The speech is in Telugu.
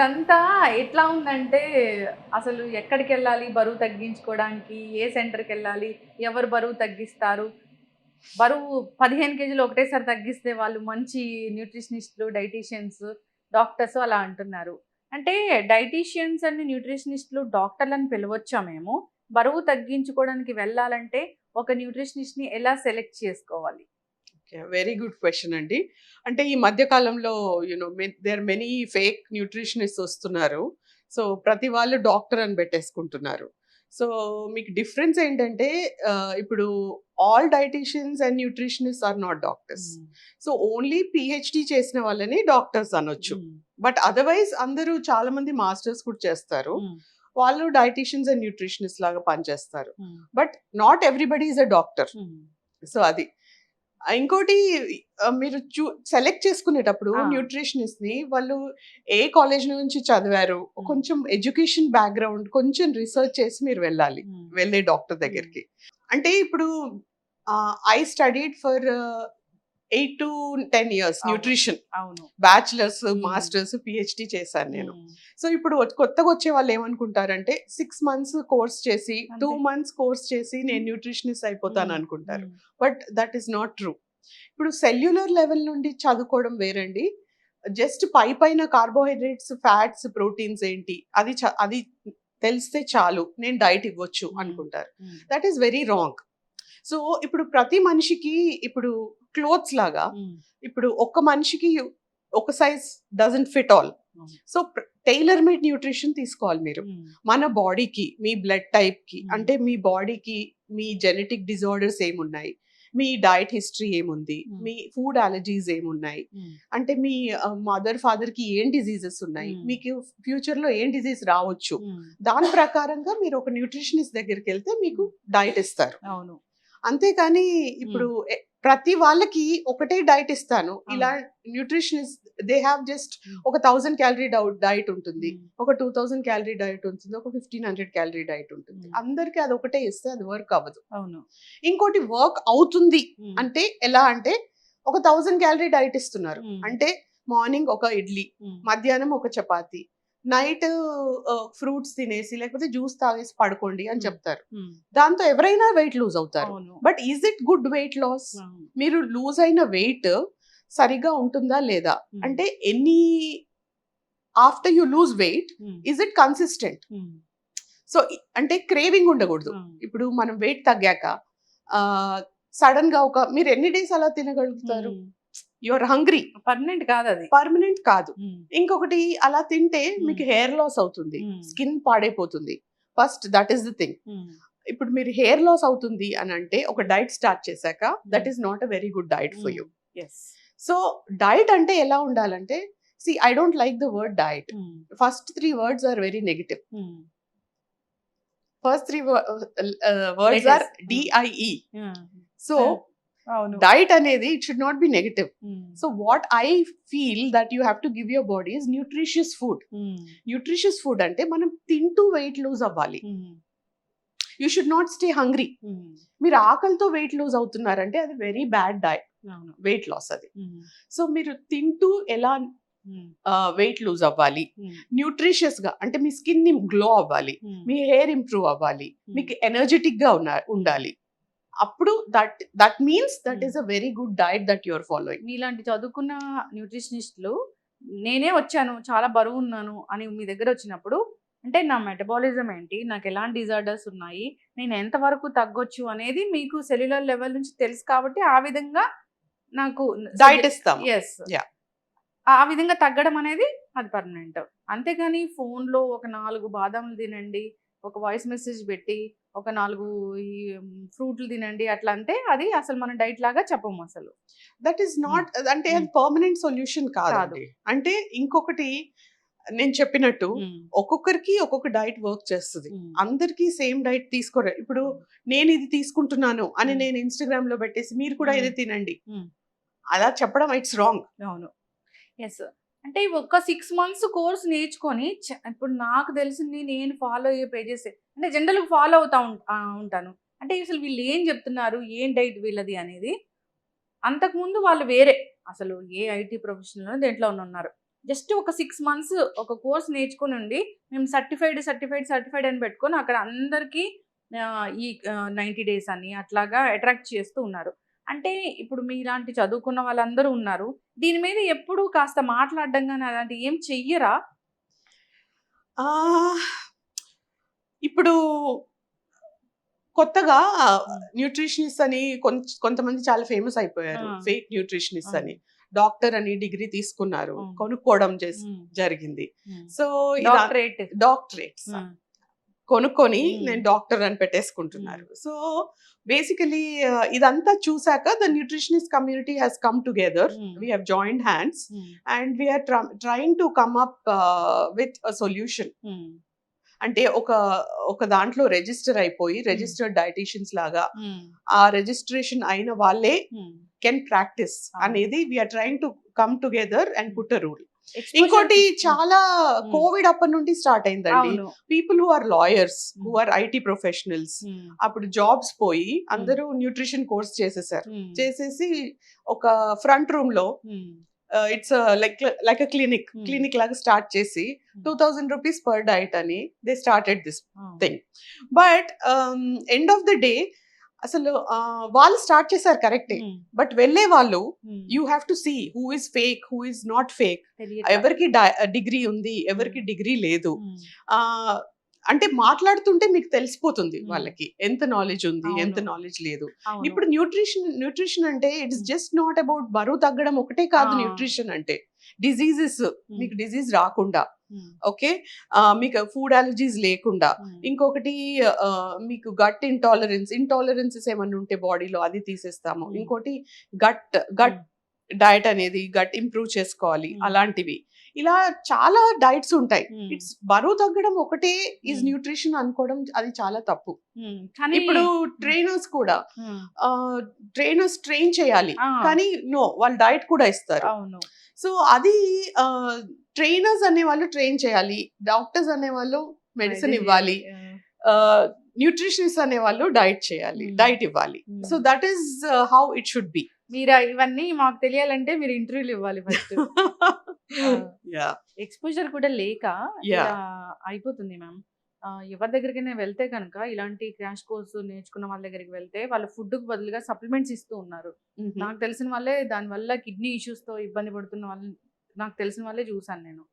ఇప్పుడంతా ఎట్లా ఉందంటే, అసలు ఎక్కడికెళ్ళాలి బరువు తగ్గించుకోవడానికి? ఏ సెంటర్‌కెళ్ళాలి? ఎవరు బరువు తగ్గిస్తారు? బరువు 15 కేజీలు ఒకటేసారి తగ్గిస్తే వాళ్ళు మంచి న్యూట్రిషనిస్ట్‌లు, డైటీషియన్స్, డాక్టర్స్ అలా అంటున్నారు. అంటే డైటీషియన్స్ అని న్యూట్రిషనిస్ట్‌లు, డాక్టర్‌లని పిలవచ్చా మేము? బరువు తగ్గించుకోవడానికి వెళ్ళాలంటే ఒక న్యూట్రిషనిస్ట్‌ని ఎలా సెలెక్ట్ చేసుకోవాలి? వెరీ గుడ్ క్వెషన్ అండి. అంటే ఈ మధ్య కాలంలో దేర్ మెనీ ఫేక్ న్యూట్రిషనిస్ట్స్ వస్తున్నారు. సో, ప్రతి వాళ్ళు డాక్టర్ అని పెట్టేసుకుంటున్నారు. సో, మీకు డిఫరెన్స్ ఏంటంటే ఇప్పుడు all dieticians and nutritionists are not doctors. Hmm. So, only PhD చేసిన వాళ్ళని డాక్టర్స్ అనొచ్చు. హ్మ్. బట్ అదర్‌వైజ్ అందరూ చాలా మంది మాస్టర్స్ కూడా చేస్తారు. హ్మ్. వాళ్ళు డైటీషియన్స్ అండ్ న్యూట్రిషనిస్ట్ లాగా పనిచేస్తారు. హ్మ్. But not everybody is a doctor. హ్మ్. సో, అది. ఇంకోటి మీరు సెలెక్ట్ చేసుకునేటప్పుడు ఆ! న్యూట్రిషనిస్ట్‌ని వాళ్ళు ఏ కాలేజ్ నుంచి చదివారు, హ్మ్. కొంచెం ఎడ్యుకేషన్ బ్యాక్‌గ్రౌండ్, కొంచెం రిసర్చ్ చేసి మీరు వెళ్ళాలి. హ్మ్. వెళ్ళే డాక్టర్ హ్మ్. దగ్గరికి. అంటే ఇప్పుడు ఐ స్టడీడ్ ఫర్ 8-10 ఇయర్స్ అవును. న్యూట్రిషన్. అవును. బ్యాచిలర్స్, హ్మ్. మాస్టర్స్, పీహెచ్‌డీ చేశాను నేను. హ్మ్. సో, ఇప్పుడు కొత్తగా వచ్చే వాళ్ళు ఏమనుకుంటారంటే 6 మంత్స్ కోర్స్ చేసి, 2 అంతే. మంత్స్ కోర్స్ చేసి నేను హ్మ్. న్యూట్రిషనిస్ట్ అయిపోతాను హ్మ్. అనుకుంటారు. హ్మ్. But that is not true. ఇప్పుడు సెల్యులర్ లెవెల్ నుండి చదువుకోవడం వేరండి. జస్ట్ పైపైన కార్బోహైడ్రేట్స్, ఫ్యాట్స్, ప్రోటీన్స్ ఏంటి అది తెలిస్తే చాలు నేను డైట్ ఇవ్వచ్చు హ్మ్. అనుకుంటారు. హ్మ్. That is very wrong. So, ఇప్పుడు ప్రతి మనిషికి ఇప్పుడు క్లోత్స్ లాగా హ్మ్. ఇప్పుడు ఒక మనిషికి ఒక సైజ్ డజంట్ ఫిట్ ఆల్. అవును. సో, టైలర్ మేడ్ న్యూట్రిషన్ తీసుకోవాలి మీరు. హ్మ్. మన బాడీకి, మీ బ్లడ్ టైప్‌కి హ్మ్. అంటే మీ బాడీకి మీ జెనెటిక్ డిజార్డర్స్ ఏమున్నాయి? మీ డైట్ హిస్టరీ ఏముంది? హ్మ్. మీ ఫుడ్ అలర్జీస్ ఏమున్నాయి? హ్మ్. అంటే మీ మదర్, ఫాదర్‌కి ఏం డిసీజెస్ ఉన్నాయి? హ్మ్. మీకు ఫ్యూచర్‌లో ఏం డిసీజ్ రావచ్చు? హ్మ్. దాని ప్రకారంగా మీరు ఒక న్యూట్రిషనిస్ట్ దగ్గరికెళ్తే మీకు హ్మ్. డైట్ ఇస్తారు. అవును. అంతేకానీ ఇప్పుడు హ్మ్. ప్రతి వాళ్ళకి ఒకటే డైట్ ఇస్తాను. ఇలా అవును. న్యూట్రిషనిస్ట్ దే హావ్ జస్ట్ హ్మ్. ఒక 1000 క్యాలరీ డైట్ ఉంటుంది. హ్మ్. ఒక 2000 క్యాలరీ డైట్ ఉంటుంది. ఒక 1500 క్యాలరీ డైట్ ఉంటుంది. హ్మ్. అందరికి అదొకటే ఇస్తే అది వర్క్ అవ్వదు. అవును. ఇంకోటి వర్క్ అవుతుంది హ్మ్. అంటే ఎలా అంటే ఒక 1000 క్యాలరీ డైట్ ఇస్తున్నారు. హ్మ్. అంటే మార్నింగ్ ఒక ఇడ్లీ, హ్మ్. మధ్యాహ్నం ఒక చపాతీ, నైట్ ఫ్రూట్స్ తినేసి లేకపోతే జ్యూస్ తాగేసి పడుకోండి అని హ్మ్. చెప్తారు. హ్మ్. దాంతో ఎవరైనా వెయిట్ లూజ్ అవుతారు. అవును. But is it good weight loss? అవును. మీరు లూజ్ అయిన వెయిట్ సరిగ్గా ఉంటుందా లేదా? హ్మ్. అంటే ఆఫ్టర్ యూ లూజ్ వెయిట్ హ్మ్. Is it consistent? హ్మ్. సో, అంటే క్రేవింగ్ ఉండకూడదు. హ్మ్. ఇప్పుడు మనం వెయిట్ తగ్గాక సడెన్‌గా మీరు ఎన్ని డేస్ అలా తినగలుగుతారు? Hmm. You are hungry. Permanent కాదది. పర్మనెంట్ కాదు. హ్మ్. ఇంకొకటి అలా తింటే హ్మ్. మీకు హెయిర్ లాస్ అవుతుంది. హ్మ్. స్కిన్ పాడైపోతుంది. First that is the thing. Hmm. ఇప్పుడు మీరు హెయిర్ లాస్ అవుతుంది అనంటే ఒక డైట్ స్టార్ట్ చేశాక that hmm. Is not a very good diet for hmm. You. Yes. So, diet అంటే ఎలా ఉండాలంటే I don't like the word diet. Hmm. First 3 words are very negative. Hmm. First 3 words are letters. ఆ! డిఐఈ. ఆ! సో, ఆ! అవును. డైట్ అనేది it should not be negative. హ్మ్. So, what I feel that you have to give your body is nutritious food. హ్మ్. న్యూట్రిషియస్ ఫుడ్ అంటే మనం తింటూ వెయిట్ లూజ్ అవ్వాలి. హ్మ్. You should not stay hungry. హ్మ్. మీరు ఆకలితో వెయిట్ లూజ్ అవుతున్నారంటే అది వెరీ బ్యాడ్ అవును. వెయిట్ లాస్ అది. హ్మ్. సో, మీరు తింటూ ఎలా హ్మ్. వెయిట్ లూజ్ అవ్వాలి. హ్మ్. న్యూట్రిషియస్‌గా అంటే మీ స్కిన్ గ్లో అవ్వాలి. హ్మ్. మీ హెయిర్ ఇంప్రూవ్ అవ్వాలి. హ్మ్. మీకు ఎనర్జిటిక్‌గా ఉండాలి. అప్పుడు that means that hmm. Is a very good diet that you are following. మీలాంటి చదువుకున్న న్యూట్రిషనిస్ట్‌లు నేనే వచ్చాను, చాలా బరువున్నాను అని మీ దగ్గరొచ్చినప్పుడు, అంటే నా మెటబాలిజం ఏంటి? నాకెలాంటి డిజార్డర్స్ ఉన్నాయి? నేను ఎంత వరకు తగ్గొచ్చు అనేది మీకు సెల్యులర్ లెవెల్ నుంచి తెలుసు కాబట్టి, ఆ విధంగా నాకు డైట్ ఇస్తాము. యెస్. యాహ్! ఆ విధంగా తగ్గడం అనేది అది పర్మనెంట్. అంతేగాని ఫోన్‌లో ఒక 4 బాదాములు తినండి, ఒక వాయిస్ మెసేజ్ పెట్టి, ఒక 4 ఈ ఫ్రూట్లు తినండి అట్లా అంటే అది అసలు మనం డైట్ లాగా చెప్పమసలు. దట్ ఈస్ హ్మ్. నాట్ అంటే అది హ్మ్. పర్మనెంట్ సొల్యూషన్ కాదు. కాదండి. అంటే ఇంకొకటి నేను చెప్పినట్టు హ్మ్. ఒక్కొక్కరికి ఒక్కొక్క డైట్ వర్క్ చేస్తది. హ్మ్. అందరికీ సేమ్ డైట్ తీసుకోరు. ఇప్పుడు హ్మ్. నేను ఇది తీసుకుంటున్నాను అని హ్మ్. నేను ఇన్‌స్టాగ్రామ్‌లో పెట్టేసి మీరు కూడా హ్మ్. ఇదే తినండి. హ్మ్. అలా చెప్పడం ఇట్స్ రాంగ్. అవును. యెస్. అంటే ఒక 6 మంత్స్ కోర్స్ నేర్చుకొని ఇప్పుడు నాకు తెలిసింది నేను ఫాలో అయ్యే పేజెస్ అంటే జనరల్‌గా ఫాలో అవుతా ఉంటాను. అంటే అసలు వీళ్ళు ఏం చెప్తున్నారు? ఏం డైట్ వీళ్ళది అనేది. అంతకుముందు వాళ్ళు వేరే అసలు ఏ ఐటీ ప్రొఫెషనల్‌లో దేంట్లోనో ఉన్నారు. జస్ట్ ఒక 6 మంత్స్ ఒక కోర్స్ నేర్చుకుని ఉండి మేము సర్టిఫైడ్ అని పెట్టుకొని అక్కడ అందరికీ ఈ 90 డేస్ అని అట్లాగా అట్రాక్ట్ చేస్తూ ఉన్నారు. అంటే ఇప్పుడు మీలాంటి చదువుకున్న వాళ్ళందరూ ఉన్నారు. దీని మీద ఎప్పుడు కాస్త మాట్లాడడం గాని అలాంటివి ఏం చెయ్యరా? ఆహ్, ఇప్పుడు కొత్తగా న్యూట్రిషనిస్ట్ అని కొంతమంది చాలా ఫేమస్ అయిపోయారు. ఆ! ఫేక్ న్యూట్రిషనిస్ట్ ఆ! అని. డాక్టర్ అని డిగ్రీ తీసుకున్నారు. హ్మ్. కొనుక్కోవడం హ్మ్. జరిగింది. హ్మ్. So doctorate. డాక్టరేట్స్ హ్మ్. కొనుక్కొని హ్మ్. నేను డాక్టర్ అని పెట్టేసుకుంటున్నారు. సో బేసికలీ ఇదంతా చూసాక the nutritionist community has come together. Hmm. We have joined hands hmm. And we are trying to come up with a solution. Hmm. అంటే ఒక దాంట్లో రిజిస్టర్ అయిపోయి రిజిస్టర్డ్ డైటీషియన్స్ లాగా హ్మ్. ఆ రిజిస్ట్రేషన్ అయిన వాళ్ళే హ్మ్. కెన్ ప్రాక్టీస్ అవును. అనేది we're trying to come together and put a rule. Exposure ఇంకోటి చాలా హ్మ్. కోవిడ్ అప్పటి నుండి స్టార్ట్ అయిందండి. అవును. People who are lawyers, who hmm. Are IT professionals, hmm. అప్పుడు జాబ్స్ పోయి అందరూ న్యూట్రిషన్ కోర్స్ చేసేసారు. హ్మ్. చేసేసి ఒక ఫ్రంట్ రూమ్ లో హ్మ్. It's like a clinic Hmm. లాగా స్టార్ట్ చేసి Hmm. 2000 రూపీస్ పర్ డైట్ అని they started this Oh. Thing. But end of the day అసలు వాళ్ళు స్టార్ట్ చేశారు కరెక్టే. Hmm. బట్ వెళ్ళే వాళ్ళు Hmm. You have to see who is fake, who is not fake. తెలియట్లా. ఎవరికి డిగ్రీ ఉంది, ఎవరికి డిగ్రీ లేదు. Hmm. ఆహ్, అంటే మాట్లాడుతుంటే మీకు తెలిసిపోతుంది Hmm. వాళ్ళకి ఎంత నాలెడ్జ్ ఉంది, ఎంత అవును. నాలెడ్జ్ లేదు. అవును. ఇప్పుడు న్యూట్రిషన్ అంటే ఇట్స్ జస్ట్ నాట్ అబౌట్ బరువు తగ్గడం ఒకటే కాదు. ఆ. న్యూట్రిషన్ అంటే డిజీజెస్, మీకు డిజీజ్ రాకుండా, Hmm. ఓకే, మీకు ఫుడ్ అలర్జీస్ లేకుండా, Hmm. ఇంకొకటి మీకు గట్ ఇంటాలరెన్సెస్ ఏమైనా ఉంటే బాడీలో అది తీసేస్తాము. Hmm. ఇంకోటి గట్ డయట్ అనేది గట్ ఇంప్రూవ్ చేసుకోవాలి. Hmm. అలాంటివి ఇలా చాలా డైట్స్ ఉంటాయి. Hmm. ఇట్స్ బరువు తగ్గడం ఒకటే ఈజ్ Hmm. న్యూట్రిషన్ అనుకోవడం అది చాలా తప్పు. Hmm. కానీ ఇప్పుడు ట్రైనర్స్ కూడా Hmm. ట్రైనర్స్ ట్రైన్ చేయాలి, ఆ. కానీ నో, వాళ్ళు డైట్ కూడా ఇస్తారు. అవును. సో అది ట్రైనర్స్ అనేవాళ్ళు ట్రైన్ చేయాలి, డాక్టర్స్ అనేవాళ్ళు మెడిసిన్ వైద్యం ఇవ్వాలి, చేయాలి. న్యూట్రిషనిస్ట్ అనేవాళ్ళు డైట్ చేయాలి, Hmm. డైట్ ఇవ్వాలి. Hmm. So that is how it should be. మీరు ఇవన్నీ మాకు తెలియాలంటే మీరు ఇంటర్వ్యూలు ఇవ్వాలి ఫస్ట్. యా ఎక్స్‌పోజర్ కూడా లేక Yeah. ఇలా అయిపోతుంది మ్యామ్. ఎవరి దగ్గరికైనా వెళ్తే గనక ఇలాంటి క్రాష్ కోర్స్ నేర్చుకున్న వాళ్ళ దగ్గరికి వెళ్తే వాళ్ళు ఫుడ్‌కి బదులుగా సప్లిమెంట్స్ ఇస్తూ ఉన్నారు. నాకు తెలిసిన వాళ్ళే దానివల్ల కిడ్నీ ఇష్యూస్‌తో ఇబ్బంది పడుతున్న వాళ్ళని నాకు తెలిసిన వాళ్ళే చూసాను నేను.